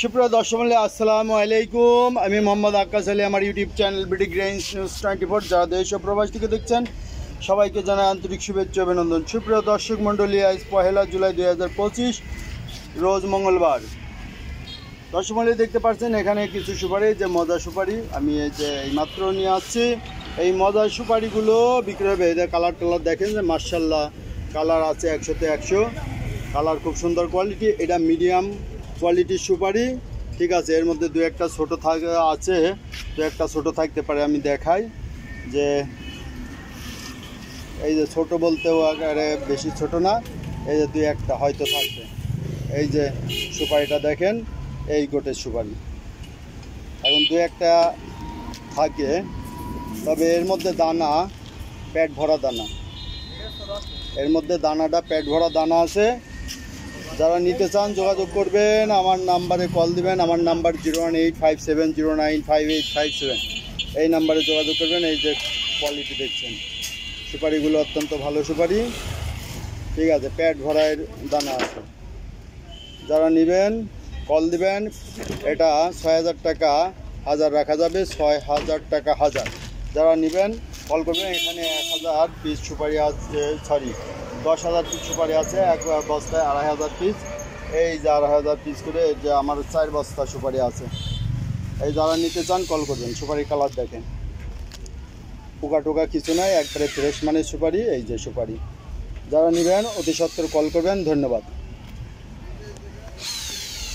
সুপ্রিয় দর্শক মণ্ডলী, আসসালামু আলাইকুম। আমি মোহাম্মদ আক্কাস আলী। আমার YouTube channel BD grains news 24 যারা দেশ ও প্রবাস থেকে দেখছেন সবাইকে জানাই আন্তরিক শুভেচ্ছা অভিনন্দন। সুপ্রিয় দর্শক মণ্ডলী, আজ 1 জুলাই 2025 রোজ মঙ্গলবার। দর্শক মণ্ডলী, দেখতে পাচ্ছেন এখানে কিছু সুপারি, যে মজা সুপারি আমি এইমাত্র নিয়ে আসছি। এই মজা সুপারিগুলো বিক্রি হবে। এদের কালার দেখেন যে মার্শাল্লাহ কালার আছে 100-তে 100 কালার, খুব সুন্দর কোয়ালিটি। এটা মিডিয়াম কোয়ালিটির সুপারি, ঠিক আছে। এর মধ্যে দু একটা ছোটো থাকতে পারে। আমি দেখাই যে এই যে ছোট বলতেও আরে বেশি ছোট না, এই যে দুই একটা হয়তো থাকবে। এই যে সুপারিটা দেখেন, এই গোটের সুপারি এখন দু একটা থাকে, তবে এর মধ্যে দানা পেট ভরা দানা, এর মধ্যে দানাটা পেট ভরা দানা আছে। যারা নিতে চান যোগাযোগ করবেন, আমার নাম্বারে কল দিবেন। আমার নাম্বার 01857095857, এই নাম্বারে যোগাযোগ করবেন। এই যে কোয়ালিটি দেখছেন, সুপারিগুলো অত্যন্ত ভালো সুপারি, ঠিক আছে। পেট ভরার দানা আছে। যারা নেবেন কল দিবেন। এটা 6000 টাকা হাজার রাখা যাবে, 6000 টাকা হাজার। যারা নেবেন কল করবেন। এখানে 1000 পিস সুপারি আছে, 10,000 পিস সুপারি আছে। এক বস্তায় 2500 পিস। এই যে 2500 পিস করে যে আমার 4 বস্তা সুপারি আছে। এই যারা নিতে চান কল করবেন। সুপারি কালার দেখেন, পোকা টোকা কিছু নাই, একবারে ফ্রেশ মানের সুপারি। এই যে সুপারি, যারা নেবেন অতি সত্বর কল করবেন। ধন্যবাদ।